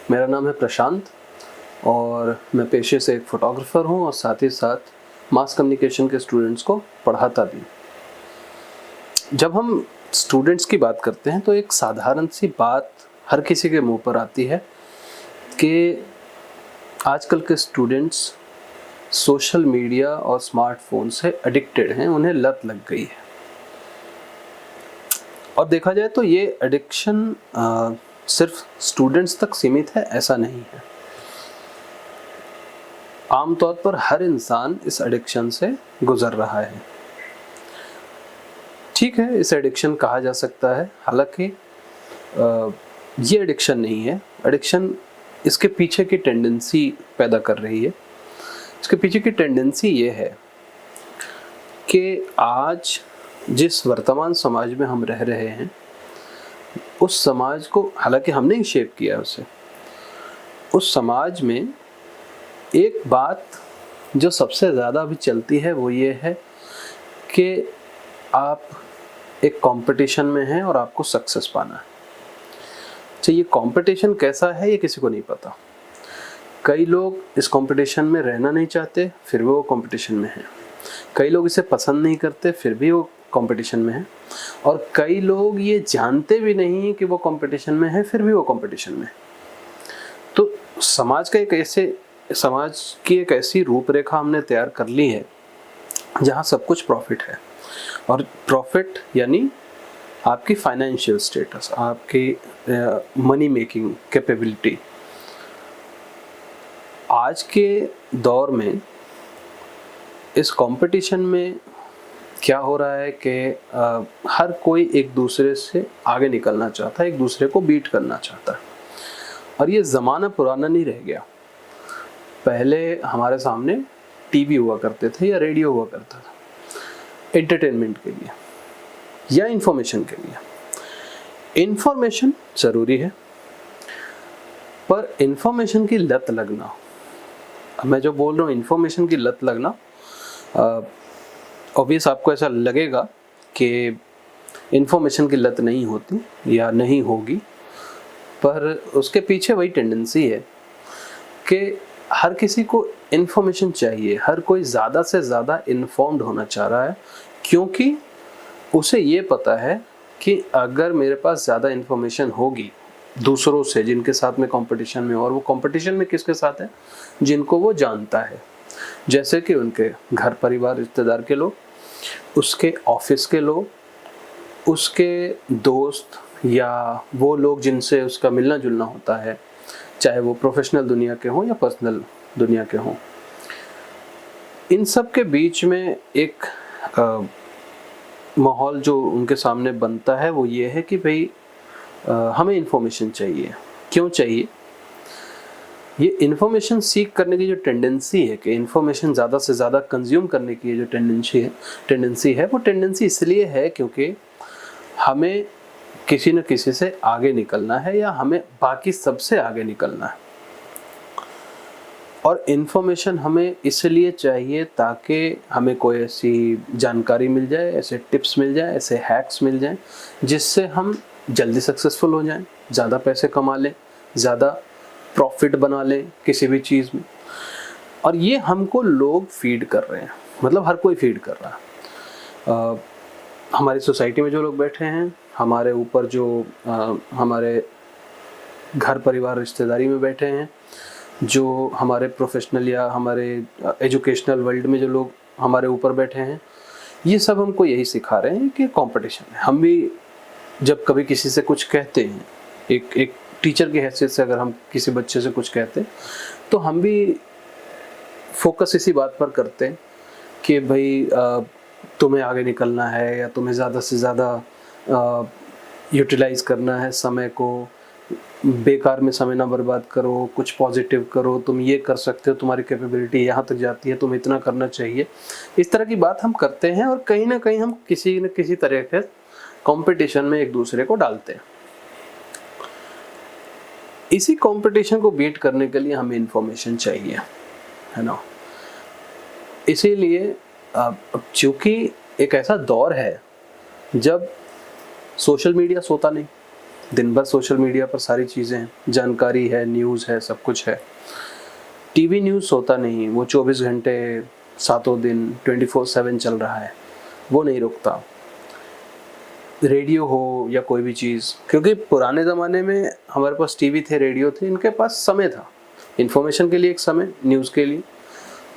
मेरा नाम है प्रशांत और मैं पेशे से एक फ़ोटोग्राफ़र हूँ और साथ ही साथ मास कम्युनिकेशन के स्टूडेंट्स को पढ़ाता भी। जब हम स्टूडेंट्स की बात करते हैं तो एक साधारण सी बात हर किसी के मुंह पर आती है कि आजकल के स्टूडेंट्स सोशल मीडिया और स्मार्टफोन से एडिक्टेड हैं, उन्हें लत लग गई है। और देखा जाए तो ये एडिक्शन सिर्फ स्टूडेंट्स तक सीमित है, ऐसा नहीं है। आमतौर पर हर इंसान इस एडिक्शन से गुजर रहा है। ठीक है, इसे एडिक्शन कहा जा सकता है, हालांकि ये एडिक्शन नहीं है। एडिक्शन इसके पीछे की टेंडेंसी पैदा कर रही है। इसके पीछे की टेंडेंसी ये है कि आज जिस वर्तमान समाज में हम रह रहे हैं, उस समाज को, हालांकि हमने ही शेप किया है उसे, उस समाज में एक बात जो सबसे ज़्यादा अभी चलती है वो ये है कि आप एक कंपटीशन में हैं और आपको सक्सेस पाना है। तो ये कंपटीशन कैसा है ये किसी को नहीं पता। कई लोग इस कंपटीशन में रहना नहीं चाहते, फिर भी वो कंपटीशन में हैं। कई लोग इसे पसंद नहीं करते, फिर भी वो कंपटीशन में हैं। और कई लोग ये जानते भी नहीं कि वो कंपटीशन में है, फिर भी वो कंपटीशन में है। तो समाज की एक ऐसी रूपरेखा हमने तैयार कर ली है जहाँ सब कुछ प्रॉफिट है। और प्रॉफिट यानी आपकी फाइनेंशियल स्टेटस, आपकी मनी मेकिंग कैपेबिलिटी। आज के दौर में इस कंपटीशन में क्या हो रहा है कि हर कोई एक दूसरे से आगे निकलना चाहता है, एक दूसरे को बीट करना चाहता है। और ये ज़माना पुराना नहीं रह गया। पहले हमारे सामने टीवी हुआ करते थे या रेडियो हुआ करता था एंटरटेनमेंट के लिए या इंफॉर्मेशन के लिए। इंफॉर्मेशन ज़रूरी है, पर इंफॉर्मेशन की लत लगना, मैं जो बोल रहा हूँ इंफॉर्मेशन की लत लगना, ऑब्वियस आपको ऐसा लगेगा कि इंफॉर्मेशन की लत नहीं होती या नहीं होगी, पर उसके पीछे वही टेंडेंसी है कि हर किसी को इन्फॉर्मेशन चाहिए। हर कोई ज़्यादा से ज़्यादा इन्फॉर्म्ड होना चाह रहा है, क्योंकि उसे ये पता है कि अगर मेरे पास ज़्यादा इन्फॉर्मेशन होगी दूसरों से जिनके साथ में कंपटीशन में, और वो कंपटीशन में किसके साथ है, जिनको वो जानता है, जैसे कि उनके घर परिवार रिश्तेदार के लोग, उसके ऑफिस के लोग, उसके दोस्त या वो लोग जिनसे उसका मिलना जुलना होता है, चाहे वो प्रोफेशनल दुनिया के हों या पर्सनल दुनिया के हों। इन सब के बीच में एक माहौल जो उनके सामने बनता है वो ये है कि भाई हमें इन्फॉर्मेशन चाहिए। क्यों चाहिए? ये इन्फॉर्मेशन सीख करने की जो टेंडेंसी है कि इन्फॉर्मेशन ज़्यादा से ज़्यादा कंज्यूम करने की जो टेंडेंसी है वो टेंडेंसी इसलिए है क्योंकि हमें किसी न किसी से आगे निकलना है या हमें बाकी सबसे आगे निकलना है। और इन्फॉर्मेशन हमें इसलिए चाहिए ताकि हमें कोई ऐसी जानकारी मिल जाए, ऐसे टिप्स मिल जाए, ऐसे हैक्स मिल जाएं जिससे हम जल्दी सक्सेसफुल हो जाएं, ज़्यादा पैसे कमा लें, ज़्यादा प्रॉफिट बना लें किसी भी चीज़ में। और ये हमको लोग फीड कर रहे हैं, मतलब हर कोई फीड कर रहा है। हमारी सोसाइटी में जो लोग बैठे हैं, हमारे ऊपर जो हमारे घर परिवार रिश्तेदारी में बैठे हैं, जो हमारे प्रोफेशनल या हमारे एजुकेशनल वर्ल्ड में जो लोग हमारे ऊपर बैठे हैं, ये सब हमको यही सिखा रहे हैं कि कंपटीशन है। हम भी जब कभी किसी से कुछ कहते हैं, एक टीचर की हैसियत से अगर हम किसी बच्चे से कुछ कहते हैं, तो हम भी फोकस इसी बात पर करते हैं कि भाई तुम्हें आगे निकलना है या तुम्हें ज़्यादा से ज़्यादा यूटिलाइज़ करना है समय को, बेकार में समय ना बर्बाद करो, कुछ पॉजिटिव करो, तुम ये कर सकते हो, तुम्हारी कैपेबिलिटी यहाँ तक जाती है, तुम इतना करना चाहिए। इस तरह की बात हम करते हैं और कहीं ना कहीं हम किसी न किसी तरह के कंपटीशन में एक दूसरे को डालते हैं। इसी कंपटीशन को बीट करने के लिए हमें इंफॉर्मेशन चाहिए, है ना। इसीलिए चूंकि एक ऐसा दौर है जब सोशल मीडिया सोता नहीं, दिन भर सोशल मीडिया पर सारी चीज़ें हैं, जानकारी है, न्यूज़ है, सब कुछ है। टीवी न्यूज़ होता नहीं, वो 24 घंटे सातों दिन 24/7 चल रहा है, वो नहीं रुकता। रेडियो हो या कोई भी चीज़, क्योंकि पुराने ज़माने में हमारे पास टीवी थे, रेडियो थे, इनके पास समय था, इन्फॉर्मेशन के लिए एक समय, न्यूज़ के लिए,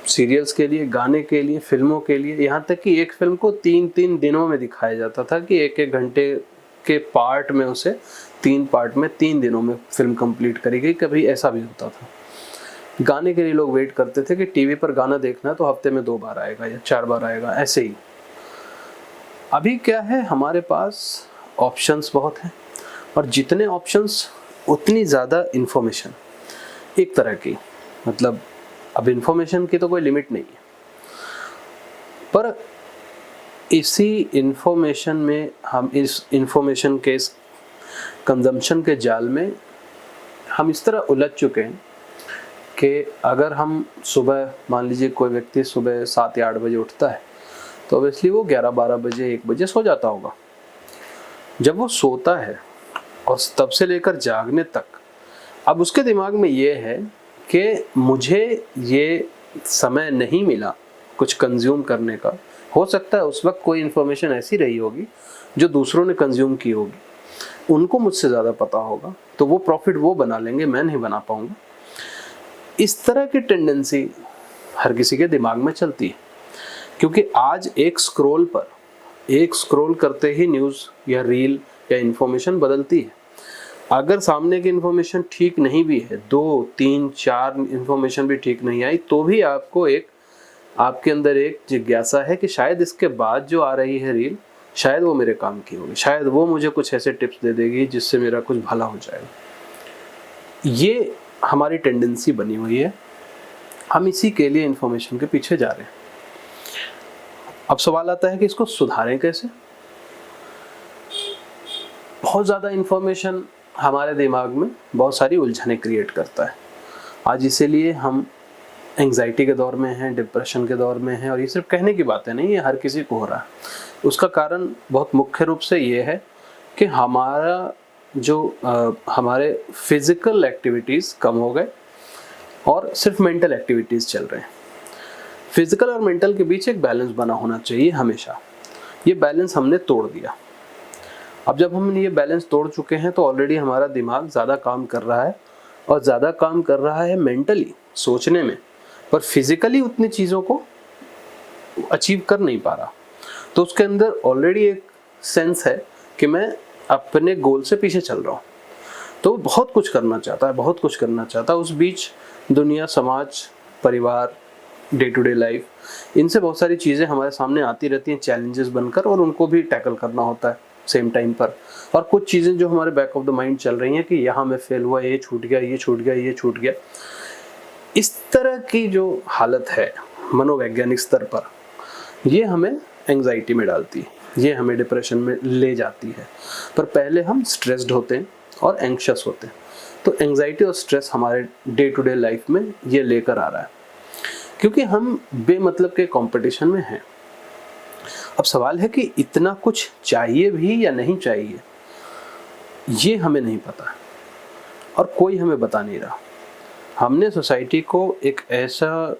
सीरियल्स के लिए, गाने के लिए, फिल्मों के लिए, यहाँ तक कि एक फिल्म को 3-3 दिनों में दिखाया जाता था कि 1-1 घंटे के पार्ट में उसे 3 पार्ट में 3 दिनों में फिल्म कंप्लीट करी गई। कभी ऐसा भी होता था। गाने के लिए लोग वेट करते थे कि टीवी पर गाना देखना है तो हफ्ते में 2 बार आएगा या 4 बार आएगा, ऐसे ही। अभी क्या है, हमारे पास ऑप्शंस बहुत हैं, और जितने ऑप्शंस उतनी ज़्यादा इन्फॉर्मेशन, एक तरह की, मतलब अब इन्फॉर्मेशन की तो कोई लिमिट नहीं है, पर इसी इन्फॉर्मेशन में हम इस इन्फॉर्मेशन के इस कंजम्पशन के जाल में हम इस तरह उलझ चुके हैं कि अगर हम सुबह, मान लीजिए कोई व्यक्ति सुबह 7 या 8 बजे उठता है तो ऑब्वियसली वो 11-12 बजे 1 बजे सो जाता होगा। जब वो सोता है और तब से लेकर जागने तक, अब उसके दिमाग में ये है कि मुझे ये समय नहीं मिला कुछ कंज्यूम करने का। हो सकता है उस वक्त कोई इन्फॉर्मेशन ऐसी रही होगी जो दूसरों ने कंज्यूम की होगी, उनको मुझसे ज़्यादा पता होगा, तो वो प्रॉफिट वो बना लेंगे, मैं नहीं बना पाऊंगा। इस तरह की टेंडेंसी हर किसी के दिमाग में चलती है, क्योंकि आज एक स्क्रॉल करते ही न्यूज़ या रील या इन्फॉर्मेशन बदलती है। अगर सामने की इन्फॉर्मेशन ठीक नहीं भी है, 2, 3, 4 इन्फॉर्मेशन भी ठीक नहीं आई, तो भी आपके अंदर एक जिज्ञासा है कि शायद इसके बाद जो आ रही है रील, शायद वो मेरे काम की होगी, शायद वो मुझे कुछ ऐसे टिप्स दे देगी जिससे मेरा कुछ भला हो जाएगा। ये हमारी टेंडेंसी बनी हुई है, हम इसी के लिए इन्फॉर्मेशन के पीछे जा रहे हैं। अब सवाल आता है कि इसको सुधारें कैसे। बहुत ज़्यादा इन्फॉर्मेशन हमारे दिमाग में बहुत सारी उलझनें क्रिएट करता है। आज इसीलिए हम एंग्जाइटी के दौर में हैं, डिप्रेशन के दौर में हैं, और ये सिर्फ कहने की बातें नहीं, ये हर किसी को हो रहा है। उसका कारण बहुत मुख्य रूप से ये है कि हमारे फिजिकल एक्टिविटीज़ कम हो गए और सिर्फ मेंटल एक्टिविटीज़ चल रहे हैं। फिजिकल और मेंटल के बीच एक बैलेंस बना होना चाहिए हमेशा। ये बैलेंस हमने तोड़ दिया। अब जब हम ये बैलेंस तोड़ चुके हैं तो ऑलरेडी हमारा दिमाग ज़्यादा काम कर रहा है, और ज़्यादा काम कर रहा है मेंटली, सोचने में, पर फिजिकली उतनी चीज़ों को अचीव कर नहीं पा रहा। तो उसके अंदर ऑलरेडी एक सेंस है कि मैं अपने गोल से पीछे चल रहा हूँ। तो वो बहुत कुछ करना चाहता है। उस बीच दुनिया, समाज, परिवार, डे टू डे लाइफ, इनसे बहुत सारी चीज़ें हमारे सामने आती रहती हैं चैलेंजेस बनकर, और उनको भी टैकल करना होता है सेम टाइम पर। और कुछ चीज़ें जो हमारे बैक ऑफ द माइंड चल रही हैं कि यहाँ मैं फेल हुआ, ये छूट गया। इस तरह की जो हालत है मनोवैज्ञानिक स्तर पर, ये हमें एंग्जाइटी में डालती है, ये हमें डिप्रेशन में ले जाती है। पर पहले हम स्ट्रेस्ड होते हैं और एंग्शियस होते हैं। तो एंग्जाइटी और स्ट्रेस हमारे डे टू डे लाइफ में ये लेकर आ रहा है, क्योंकि हम बेमतलब के कंपटीशन में हैं। अब सवाल है कि इतना कुछ चाहिए भी या नहीं चाहिए, ये हमें नहीं पता, और कोई हमें बता नहीं रहा। हमने सोसाइटी को एक ऐसा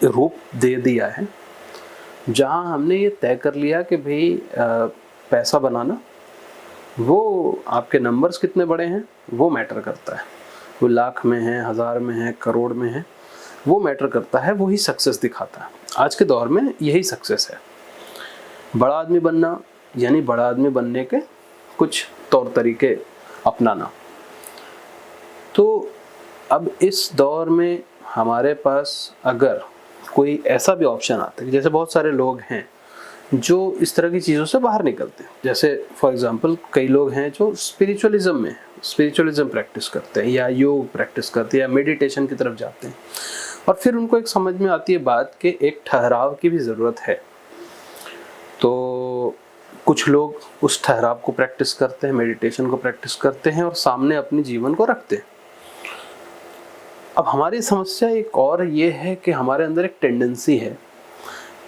रूप दे दिया है जहां हमने ये तय कर लिया कि भाई पैसा बनाना, वो आपके नंबर्स कितने बड़े हैं वो मैटर करता है, वो लाख में है, हज़ार में है, करोड़ में है, वो मैटर करता है, वही सक्सेस दिखाता है। आज के दौर में यही सक्सेस है। बड़ा आदमी बनना यानी बड़ा आदमी बनने के कुछ तौर तरीके अपनाना। तो अब इस दौर में हमारे पास अगर कोई ऐसा भी ऑप्शन आता है, जैसे बहुत सारे लोग हैं जो इस तरह की चीज़ों से बाहर निकलते हैं, जैसे फॉर एग्जांपल कई लोग हैं जो स्पिरिचुअलिज्म प्रैक्टिस करते हैं, या योग प्रैक्टिस करते हैं, या मेडिटेशन की तरफ जाते हैं, और फिर उनको एक समझ में आती है बात कि एक ठहराव की भी ज़रूरत है। तो कुछ लोग उस ठहराव को प्रैक्टिस करते हैं, मेडिटेशन को प्रैक्टिस करते हैं, और सामने अपने जीवन को रखते हैं। अब हमारी समस्या एक और ये है कि हमारे अंदर एक टेंडेंसी है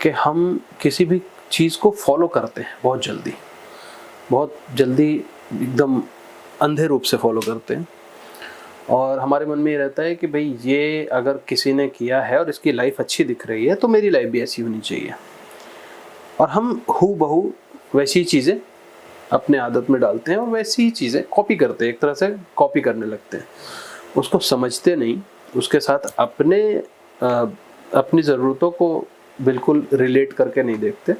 कि हम किसी भी चीज़ को फॉलो करते हैं बहुत जल्दी एकदम अंधे रूप से फॉलो करते हैं, और हमारे मन में ये रहता है कि भाई ये अगर किसी ने किया है और इसकी लाइफ अच्छी दिख रही है तो मेरी लाइफ भी ऐसी होनी चाहिए, और हम हूबहू वैसी चीज़ें अपने आदत में डालते हैं और वैसी ही चीज़ें कॉपी करते हैं, एक तरह से कॉपी करने लगते हैं, उसको समझते नहीं, उसके साथ अपनी ज़रूरतों को बिल्कुल रिलेट करके नहीं देखते,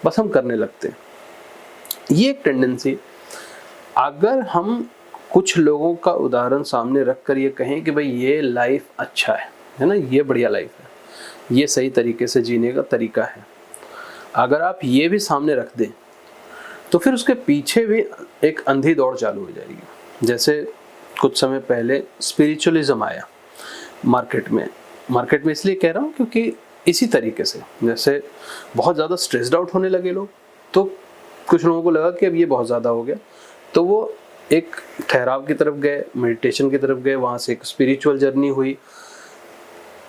बस हम करने लगते हैं। ये एक टेंडेंसी, अगर हम कुछ लोगों का उदाहरण सामने रखकर ये कहें कि भाई ये लाइफ अच्छा है ना, ये बढ़िया लाइफ है, ये सही तरीके से जीने का तरीका है, अगर आप ये भी सामने रख दें तो फिर उसके पीछे भी एक अंधी दौड़ चालू हो जाएगी। जैसे कुछ समय पहले स्पिरिचुअलिज्म आया मार्केट में इसलिए कह रहा हूँ क्योंकि इसी तरीके से, जैसे बहुत ज़्यादा स्ट्रेस्ड आउट होने लगे लोग, तो कुछ लोगों को लगा कि अब ये बहुत ज़्यादा हो गया, तो वो एक ठहराव की तरफ गए, मेडिटेशन की तरफ गए, वहाँ से एक स्पिरिचुअल जर्नी हुई।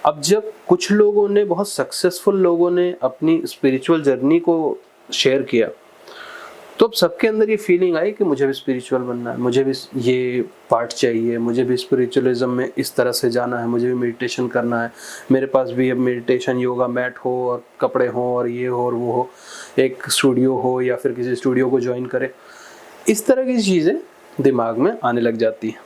अब जब कुछ लोगों ने, बहुत सक्सेसफुल लोगों ने अपनी स्पिरिचुअल जर्नी को शेयर किया, तो अब सबके अंदर ये फीलिंग आई कि मुझे भी स्पिरिचुअल बनना है, मुझे भी ये पार्ट चाहिए, मुझे भी स्पिरिचुअलिज्म में इस तरह से जाना है, मुझे भी मेडिटेशन करना है, मेरे पास भी अब मेडिटेशन योगा मैट हो और कपड़े हो और ये हो और वो हो, एक स्टूडियो हो या फिर किसी स्टूडियो को ज्वाइन करे। इस तरह की चीज़ें दिमाग में आने लग जाती हैं।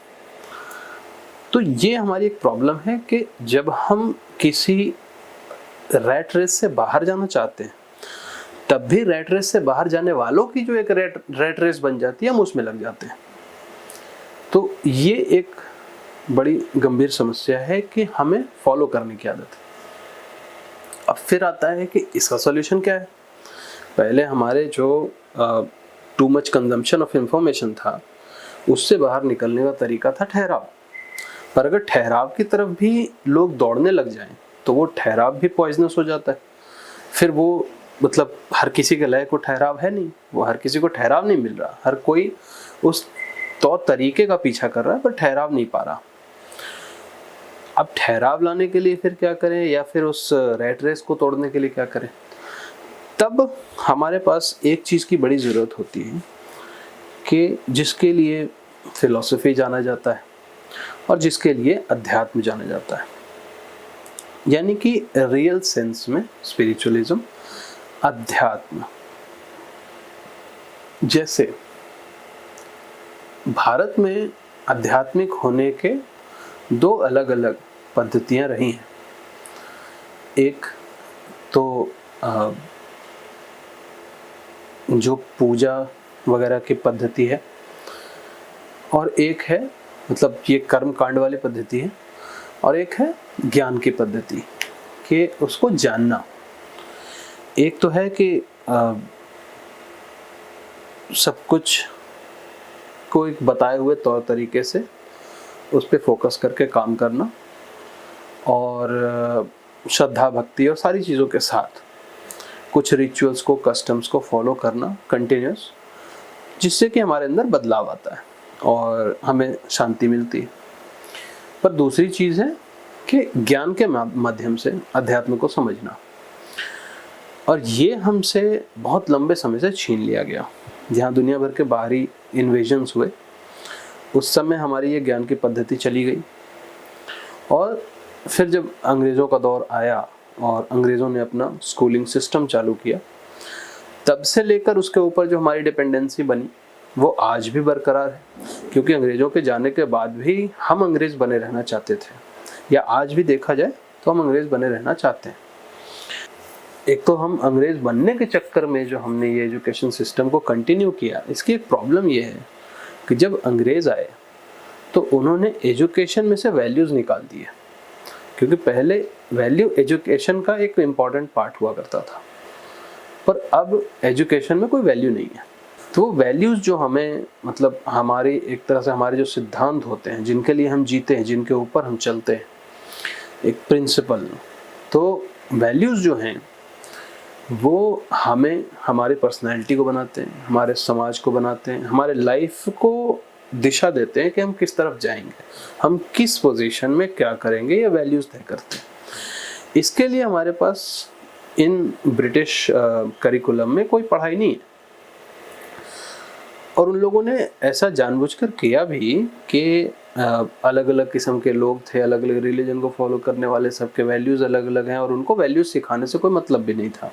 तो ये हमारी एक प्रॉब्लम है कि जब हम किसी रैट रेस से बाहर जाना चाहते हैं, तब भी रैट रेस से बाहर जाने वालों की जो एक रैट रेस बन जाती है, हम उसमें लग जाते हैं। तो ये एक बड़ी गंभीर समस्या है कि हमें फॉलो करने की आदत है। अब फिर आता है कि इसका सॉल्यूशन क्या है। पहले हमारे जो too much consumption of information था, उससे बाहर निकलने का तरीका था ठहराव। पर अगर ठहराव की तरफ भी लोग दौड़ने लग जाएं तो वो ठहराव भी पॉइजनस हो जाता है। फिर वो मतलब हर किसी के लय को ठहराव है नहीं, वो हर किसी को ठहराव नहीं मिल रहा, हर कोई उस तौर तरीके का पीछा कर रहा है पर ठहराव नहीं पा रहा। अब ठहराव लाने के लिए फिर क्या करें, या फिर उस रैट रेस को तोड़ने के लिए क्या करें? तब हमारे पास एक चीज़ की बड़ी ज़रूरत होती है कि जिसके लिए फिलॉसफी जाना जाता है और जिसके लिए अध्यात्म जाना जाता है, यानी कि रियल सेंस में स्पिरिचुअलिज्म, अध्यात्म। जैसे भारत में आध्यात्मिक होने के दो अलग अलग पद्धतियां रही हैं। एक तो जो पूजा वगैरह की पद्धति है, और एक है मतलब ये कर्म कांड वाली पद्धति है, और एक है ज्ञान की पद्धति कि उसको जानना। एक तो है कि सब कुछ को एक बताए हुए तौर तरीके से उस पर फोकस करके काम करना, और श्रद्धा भक्ति और सारी चीज़ों के साथ कुछ रिचुअल्स को, कस्टम्स को फॉलो करना कंटिन्यूस, जिससे कि हमारे अंदर बदलाव आता है और हमें शांति मिलती है। पर दूसरी चीज़ है कि ज्ञान के माध्यम से अध्यात्म को समझना, और ये हमसे बहुत लंबे समय से छीन लिया गया। जहाँ दुनिया भर के बाहरी इन्वेजन्स हुए, उस समय हमारी ये ज्ञान की पद्धति चली गई, और फिर जब अंग्रेज़ों का दौर आया और अंग्रेज़ों ने अपना स्कूलिंग सिस्टम चालू किया, तब से लेकर उसके ऊपर जो हमारी डिपेंडेंसी बनी वो आज भी बरकरार है, क्योंकि अंग्रेज़ों के जाने के बाद भी हम अंग्रेज़ बने रहना चाहते थे, या आज भी देखा जाए तो हम अंग्रेज़ बने रहना चाहते हैं। एक तो हम अंग्रेज़ बनने के चक्कर में जो हमने ये एजुकेशन सिस्टम को कंटिन्यू किया, इसकी एक प्रॉब्लम ये है कि जब अंग्रेज़ आए तो उन्होंने एजुकेशन में से वैल्यूज़ निकाल दिए, क्योंकि पहले वैल्यू एजुकेशन का एक इम्पॉर्टेंट पार्ट हुआ करता था, पर अब एजुकेशन में कोई वैल्यू नहीं है। तो वो वैल्यूज़ जो हमें, मतलब हमारी एक तरह से हमारे जो सिद्धांत होते हैं, जिनके लिए हम जीते हैं, जिनके ऊपर हम चलते हैं, एक प्रिंसिपल, तो वैल्यूज़ जो हैं वो हमें, हमारे पर्सनैलिटी को बनाते हैं, हमारे समाज को बनाते हैं, हमारे लाइफ को दिशा देते हैं कि हम किस तरफ जाएंगे, हम किस पोजीशन में क्या करेंगे, ये वैल्यूज़ तय करते हैं। इसके लिए हमारे पास इन ब्रिटिश करिकुलम में कोई पढ़ाई नहीं है, और उन लोगों ने ऐसा जानबूझकर किया भी कि अलग अलग किस्म के लोग थे, अलग अलग रिलीजन को फॉलो करने वाले, सबके वैल्यूज़ अलग अलग हैं, और उनको वैल्यूज़ सिखाने से कोई मतलब भी नहीं था।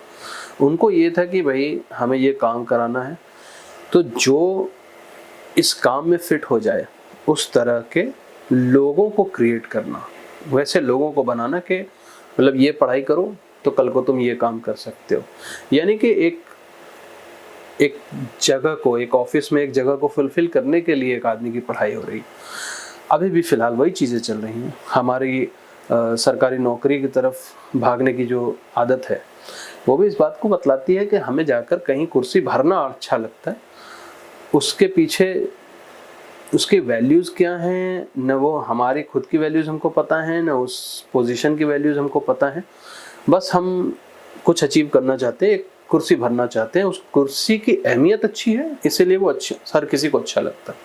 उनको ये था कि भाई हमें ये काम कराना है, तो जो इस काम में फिट हो जाए उस तरह के लोगों को क्रिएट करना, वैसे लोगों को बनाना कि मतलब ये पढ़ाई करो तो कल को तुम ये काम कर सकते हो। यानी कि एक जगह को, एक ऑफिस में एक जगह को फुलफिल करने के लिए एक आदमी की पढ़ाई हो रही। अभी भी फ़िलहाल वही चीज़ें चल रही हैं। हमारी सरकारी नौकरी की तरफ भागने की जो आदत है वो भी इस बात को बतलाती है कि हमें जाकर कहीं कुर्सी भरना अच्छा लगता है, उसके पीछे उसकी वैल्यूज़ क्या हैं, न वो हमारी खुद की वैल्यूज़ हमको पता हैं, न उस पोजीशन की वैल्यूज़ हमको पता हैं। बस हम कुछ अचीव करना चाहते हैं, एक कुर्सी भरना चाहते हैं, उस कुर्सी की अहमियत अच्छी है इसीलिए वो अच्छी, हर किसी को अच्छा लगता है।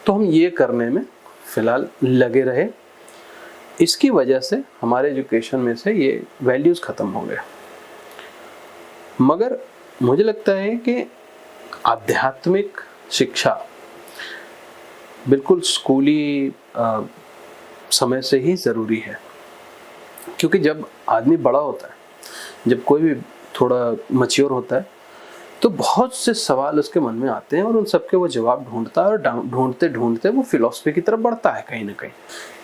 तो हम ये करने में फ़िलहाल लगे रहे, इसकी वजह से हमारे एजुकेशन में से ये वैल्यूज़ ख़त्म हो गए। मगर मुझे लगता है कि आध्यात्मिक शिक्षा बिल्कुल स्कूली समय से ही ज़रूरी है, क्योंकि जब आदमी बड़ा होता है, जब कोई भी थोड़ा मैच्योर होता है, तो बहुत से सवाल उसके मन में आते हैं और उन सब के वो जवाब ढूंढता है, और ढूंढते ढूंढते वो फिलॉसफी की तरफ बढ़ता है कहीं ना कहीं।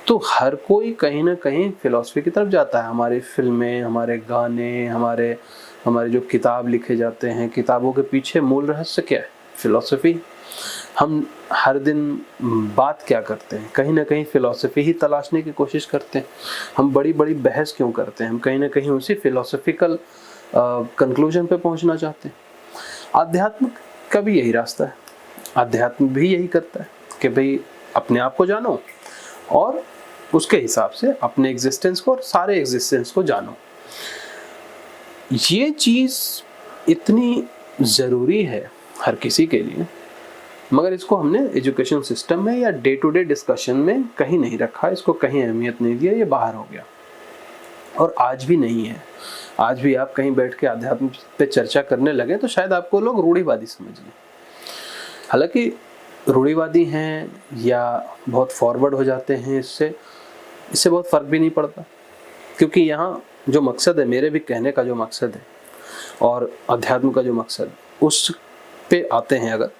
तो हर कोई कहीं ना कहीं फिलॉसफी की तरफ जाता है। हमारी फिल्में, हमारे गाने, हमारे जो किताब लिखे जाते हैं, किताबों के पीछे मूल रहस्य क्या है? फिलॉसफी। हम हर दिन बात क्या करते हैं? कहीं ना कहीं फिलॉसफी ही तलाशने की कोशिश करते हैं। हम बड़ी बड़ी बहस क्यों करते हैं? हम कहीं ना कहीं उसी फिलॉसफिकल कंक्लूजन पे पहुंचना चाहते हैं। आध्यात्म का भी यही रास्ता है। आध्यात्म भी यही करता है कि भाई अपने आप को जानो और उसके हिसाब से अपने एग्जिस्टेंस को और सारे एग्जिस्टेंस को जानो। ये चीज़ इतनी ज़रूरी है हर किसी के लिए, मगर इसको हमने एजुकेशन सिस्टम में या डे टू डे डिस्कशन में कहीं नहीं रखा, इसको कहीं अहमियत नहीं दिया, ये बाहर हो गया। और आज भी नहीं है। आज भी आप कहीं बैठ के अध्यात्म पे चर्चा करने लगे तो शायद आपको लोग रूढ़िवादी समझ लें। हालांकि रूढ़िवादी हैं या बहुत फॉरवर्ड हो जाते हैं, इससे बहुत फ़र्क भी नहीं पड़ता, क्योंकि यहाँ जो मकसद है, मेरे भी कहने का जो मकसद है और अध्यात्म का जो मकसद, उस पे आते हैं अगर,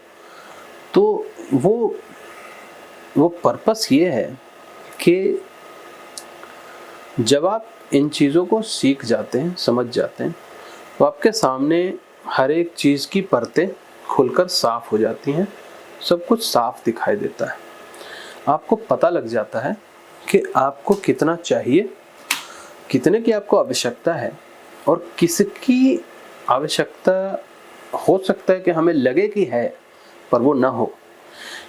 तो वो पर्पस ये है कि जब आप इन चीज़ों को सीख जाते हैं, समझ जाते हैं, तो आपके सामने हर एक चीज़ की परतें खुलकर साफ हो जाती हैं, सब कुछ साफ दिखाई देता है। आपको पता लग जाता है कि आपको कितना चाहिए, कितने की आपको आवश्यकता है, और किसकी आवश्यकता हो सकता है कि हमें लगे कि है पर वो ना हो।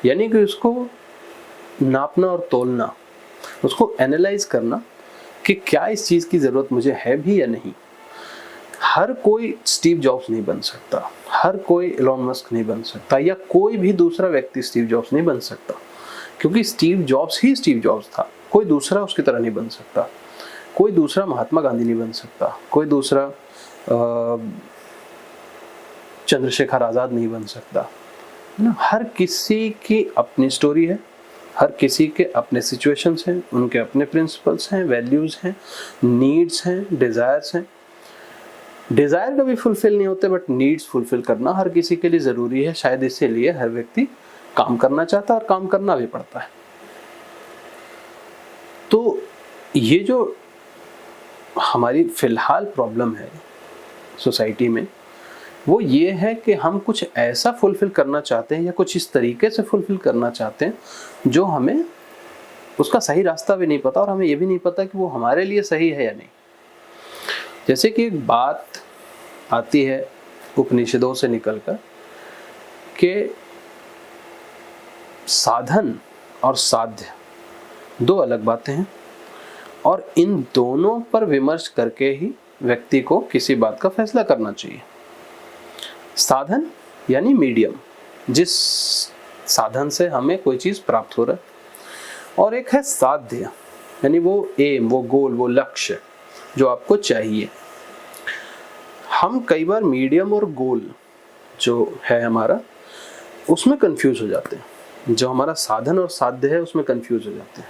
यानी कि उसको नापना और तोलना, उसको एनालाइज करना कि क्या इस चीज़ की ज़रूरत मुझे है भी या नहीं। हर कोई स्टीव जॉब्स नहीं बन सकता, हर कोई एलोन मस्क नहीं बन सकता, या कोई भी दूसरा व्यक्ति स्टीव जॉब्स नहीं बन सकता, क्योंकि स्टीव जॉब्स ही स्टीव जॉब्स था। कोई दूसरा उसकी तरह नहीं बन सकता, कोई दूसरा महात्मा गांधी नहीं बन सकता, कोई दूसरा चंद्रशेखर आज़ाद नहीं बन सकता, है ना। हर किसी की अपनी स्टोरी है, हर किसी के अपने सिचुएशंस हैं, उनके अपने प्रिंसिपल्स हैं, वैल्यूज़ हैं, नीड्स हैं, डिज़ायर्स हैं। डिज़ायर कभी फुलफिल नहीं होते, बट नीड्स फुलफिल करना हर किसी के लिए ज़रूरी है। शायद इसीलिए हर व्यक्ति काम करना चाहता है और काम करना भी पड़ता है। तो ये जो हमारी फ़िलहाल प्रॉब्लम है सोसाइटी में, वो ये है कि हम कुछ ऐसा फुलफिल करना चाहते हैं या कुछ इस तरीके से फुलफिल करना चाहते हैं जो हमें उसका सही रास्ता भी नहीं पता, और हमें ये भी नहीं पता कि वो हमारे लिए सही है या नहीं। जैसे कि एक बात आती है उपनिषदों से निकलकर कि साधन और साध्य दो अलग बातें हैं, और इन दोनों पर विमर्श करके ही व्यक्ति को किसी बात का फैसला करना चाहिए। साधन यानी मीडियम, जिस साधन से हमें कोई चीज़ प्राप्त हो रहा है, और एक है साध्य यानी वो एम, वो गोल, वो लक्ष्य जो आपको चाहिए। हम कई बार मीडियम और गोल जो है हमारा, उसमें कंफ्यूज हो जाते हैं। जो हमारा साधन और साध्य है उसमें कंफ्यूज हो जाते हैं।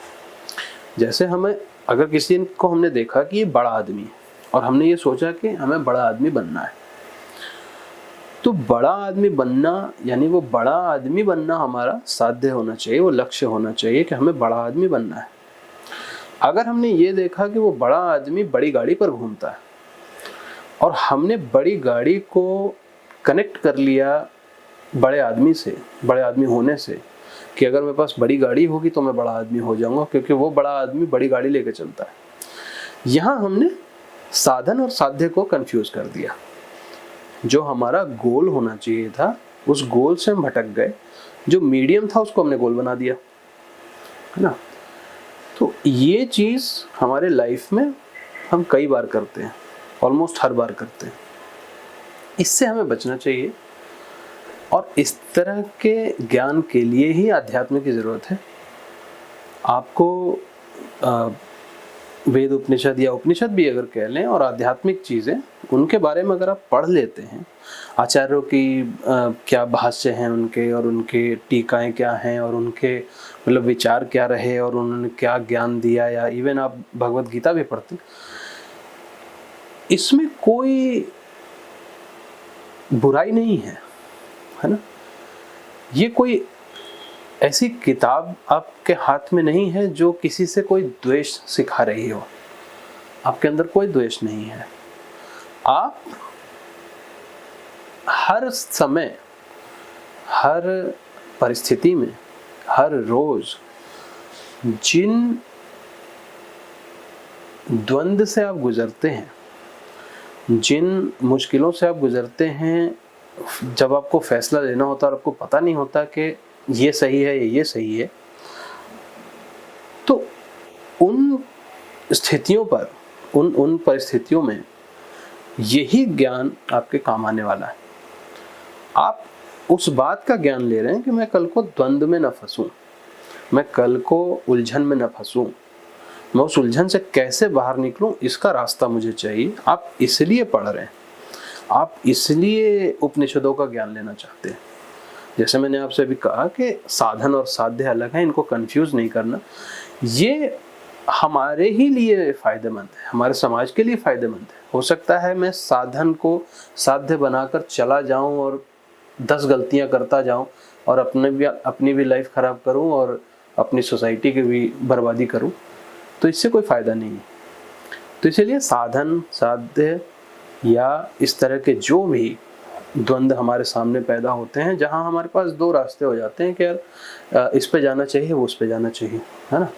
जैसे हमें, अगर किसी को हमने देखा कि ये बड़ा आदमी है और हमने ये सोचा कि हमें बड़ा आदमी बनना है, तो बड़ा आदमी बनना यानी वो बड़ा आदमी बनना हमारा साध्य होना चाहिए, वो लक्ष्य होना चाहिए कि हमें बड़ा आदमी बनना है। अगर हमने ये देखा कि वो बड़ा आदमी बड़ी गाड़ी पर घूमता है और हमने बड़ी गाड़ी को कनेक्ट कर लिया बड़े आदमी से, बड़े आदमी होने से, कि अगर मेरे पास बड़ी गाड़ी होगी तो मैं बड़ा आदमी हो जाऊंगा क्योंकि वो बड़ा आदमी बड़ी गाड़ी लेके चलता है। यहाँ हमने साधन और साध्य को कंफ्यूज कर दिया। जो हमारा गोल होना चाहिए था उस गोल से हम भटक गए, जो मीडियम था उसको हमने गोल बना दिया, है ना। तो ये चीज़ हमारे लाइफ में हम कई बार करते हैं, ऑलमोस्ट हर बार करते हैं। इससे हमें बचना चाहिए और इस तरह के ज्ञान के लिए ही आध्यात्म की ज़रूरत है। आपको वेद उपनिषद या उपनिषद भी अगर कह लें और आध्यात्मिक चीज़ें, उनके बारे में अगर आप पढ़ लेते हैं, आचार्यों की क्या भाष्य हैं उनके, और उनके टीकाएं क्या हैं, और उनके मतलब विचार क्या रहे, और उन्होंने क्या ज्ञान दिया, या इवन आप भगवत गीता भी पढ़ते, इसमें कोई बुराई नहीं है ना। ये कोई ऐसी किताब आपके हाथ में नहीं है जो किसी से कोई द्वेष सिखा रही हो। आपके अंदर कोई द्वेष नहीं है। आप हर समय, हर परिस्थिति में, हर रोज जिन द्वंद से आप गुजरते हैं, जिन मुश्किलों से आप गुजरते हैं, जब आपको फैसला लेना होता है और आपको पता नहीं होता कि ये सही है या ये सही है, तो उन स्थितियों पर, उन परिस्थितियों में यही ज्ञान आपके काम आने वाला है। आप उस बात का ज्ञान ले रहे हैं कि मैं कल को द्वंद में न फंसूं, मैं कल को उलझन में न फंसूं, मैं उस उलझन से कैसे बाहर निकलूं, इसका रास्ता मुझे चाहिए। आप इसलिए पढ़ रहे हैं, आप इसलिए उपनिषदों का ज्ञान लेना चाहते हैं। जैसे मैंने आपसे अभी कहा कि साधन और साध्य अलग है, इनको कंफ्यूज नहीं करना। ये हमारे ही लिए फायदेमंद है, हमारे समाज के लिए फायदेमंद है। हो सकता है मैं साधन को साध्य बनाकर चला जाऊं और 10 गलतियां करता जाऊं और अपनी भी लाइफ खराब करूं और अपनी सोसाइटी की भी बर्बादी करूं, तो इससे कोई फायदा नहीं है। तो इसलिए साधन, साध्य या इस तरह के जो भी द्वंद्व हमारे सामने पैदा होते हैं, जहां हमारे पास दो रास्ते हो जाते हैं कि यार इस पे जाना चाहिए, वो उस पे जाना चाहिए, है ना।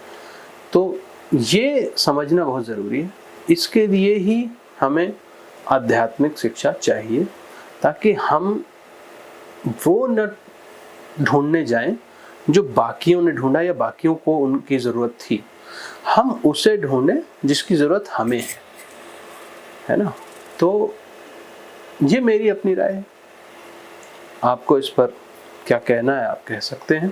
तो ये समझना बहुत ज़रूरी है। इसके लिए ही हमें आध्यात्मिक शिक्षा चाहिए, ताकि हम वो न ढूंढने जाएं जो बाकियों ने ढूंढा या बाकियों को उनकी ज़रूरत थी, हम उसे ढूंढें जिसकी ज़रूरत हमें है ना। तो ये मेरी अपनी राय है। आपको इस पर क्या कहना है आप कह सकते हैं।